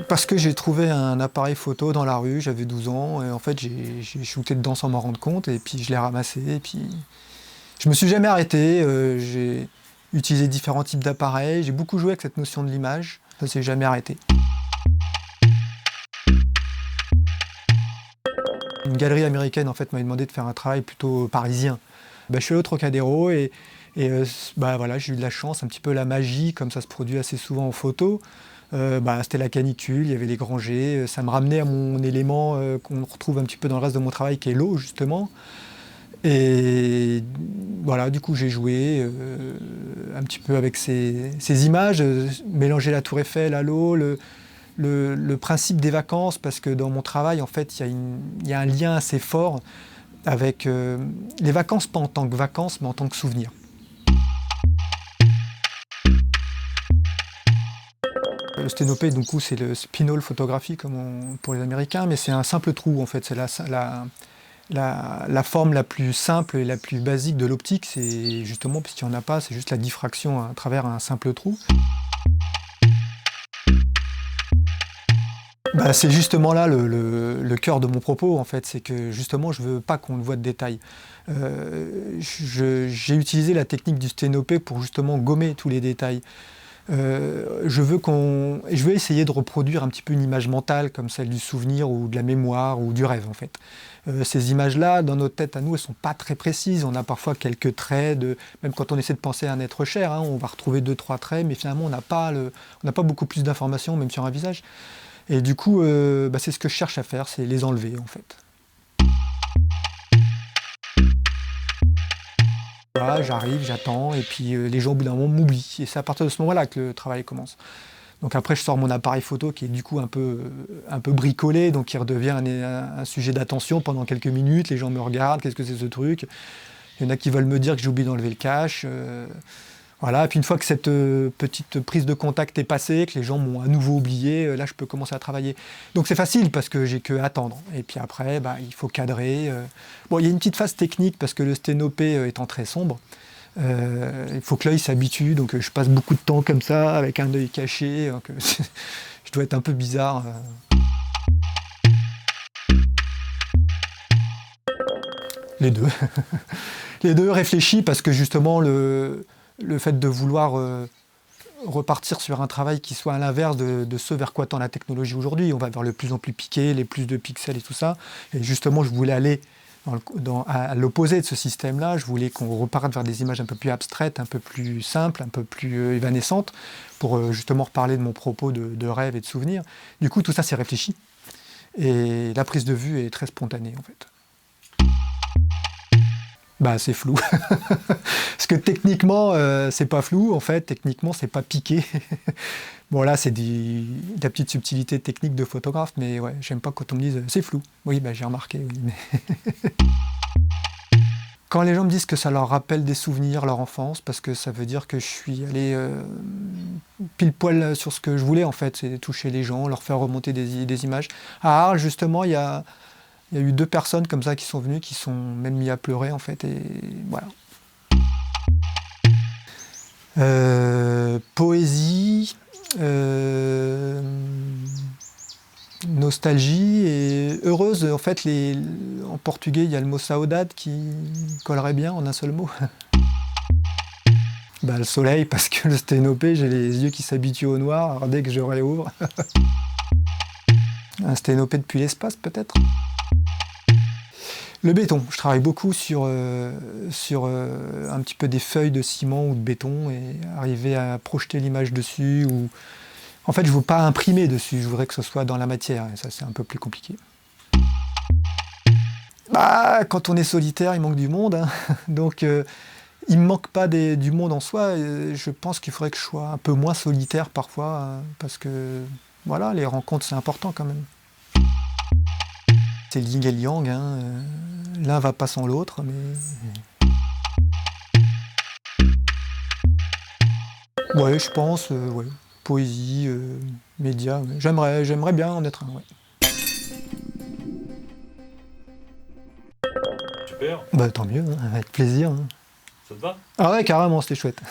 Parce que j'ai trouvé un appareil photo dans la rue, j'avais 12 ans, et en fait j'ai shooté dedans sans m'en rendre compte, et puis je l'ai ramassé, et puis je me suis jamais arrêté, j'ai utilisé différents types d'appareils, j'ai beaucoup joué avec cette notion de l'image, ça s'est jamais arrêté. Une galerie américaine en fait m'avait demandé de faire un travail plutôt parisien. Je suis allé au Trocadéro et voilà, j'ai eu de la chance, un petit peu la magie, comme ça se produit assez souvent en photo. C'était la canicule, il y avait les grangers, ça me ramenait à mon élément qu'on retrouve un petit peu dans le reste de mon travail, qui est l'eau justement. Et voilà, du coup j'ai joué un petit peu avec ces images, mélanger la tour Eiffel à l'eau, le principe des vacances, parce que dans mon travail, en fait, il y a un lien assez fort avec les vacances, pas en tant que vacances, mais en tant que souvenir. Le sténopé, du coup, c'est le spinol photographie pour les Américains, mais c'est un simple trou, en fait. C'est la forme la plus simple et la plus basique de l'optique. C'est justement, puisqu'il n'y en a pas, c'est juste la diffraction à travers un simple trou. C'est justement là le cœur de mon propos, en fait. C'est que justement, je ne veux pas qu'on ne voit de détails. J'ai utilisé la technique du sténopé pour justement gommer tous les détails. Je veux essayer de reproduire un petit peu une image mentale comme celle du souvenir ou de la mémoire ou du rêve en fait. Ces images-là, dans notre tête à nous, elles sont pas très précises. On a parfois quelques traits, même quand on essaie de penser à un être cher, hein, on va retrouver 2-3 traits, mais finalement on n'a pas beaucoup plus d'informations, même sur un visage. Et du coup, c'est ce que je cherche à faire, c'est les enlever en fait. Voilà, j'arrive, j'attends, et puis les gens au bout d'un moment m'oublient. Et c'est à partir de ce moment-là que le travail commence. Donc après, je sors mon appareil photo qui est du coup un peu bricolé, donc qui redevient un sujet d'attention pendant quelques minutes. Les gens me regardent, qu'est-ce que c'est ce truc? Il y en a qui veulent me dire que j'ai oublié d'enlever le cache. Voilà, et puis une fois que cette petite prise de contact est passée, que les gens m'ont à nouveau oublié, là je peux commencer à travailler. Donc c'est facile parce que j'ai que attendre. Et puis après, il faut cadrer. Bon, il y a une petite phase technique parce que le sténopé étant très sombre, il faut que l'œil s'habitue, donc je passe beaucoup de temps comme ça, avec un œil caché. Je dois être un peu bizarre. Les deux. Les deux réfléchis parce que justement le fait de vouloir repartir sur un travail qui soit à l'inverse de ce vers quoi tend la technologie aujourd'hui. On va vers le plus en plus piqué, les plus de pixels et tout ça. Et justement, je voulais aller à l'opposé de ce système-là. Je voulais qu'on reparte vers des images un peu plus abstraites, un peu plus simples, un peu plus évanescentes, pour justement reparler de mon propos de rêve et de souvenirs. Du coup, tout ça, c'est réfléchi. Et la prise de vue est très spontanée, en fait. C'est flou. Parce que techniquement, c'est pas flou, en fait. Techniquement, c'est pas piqué. Bon, là, c'est de la petite subtilité technique de photographe, mais ouais, j'aime pas quand on me dise c'est flou. Oui, j'ai remarqué, oui. Mais quand les gens me disent que ça leur rappelle des souvenirs, leur enfance, parce que ça veut dire que je suis allé pile poil sur ce que je voulais, en fait, c'est toucher les gens, leur faire remonter des images. À Arles, justement, il y a eu 2 personnes comme ça qui sont venues, qui sont même mis à pleurer, en fait, et voilà. Poésie, nostalgie et heureuse. En fait, en portugais, il y a le mot saudade qui collerait bien en un seul mot. Le soleil, parce que le sténopé, j'ai les yeux qui s'habituent au noir, alors dès que je réouvre. Un sténopé depuis l'espace, peut-être. Le béton, je travaille beaucoup sur un petit peu des feuilles de ciment ou de béton et arriver à projeter l'image dessus. En fait, je ne veux pas imprimer dessus, je voudrais que ce soit dans la matière, et ça c'est un peu plus compliqué. Quand on est solitaire, il manque du monde, hein. Donc il ne me manque pas du monde en soi, je pense qu'il faudrait que je sois un peu moins solitaire parfois, parce que voilà, les rencontres c'est important quand même. C'est le yin et le yang, hein. L'un va pas sans l'autre, mais... Ouais, je pense, ouais. Poésie, médias, ouais. J'aimerais bien en être un, ouais. super. Bah tant mieux, hein, avec plaisir. Hein. Ça te va? Ah ouais, carrément, c'était chouette.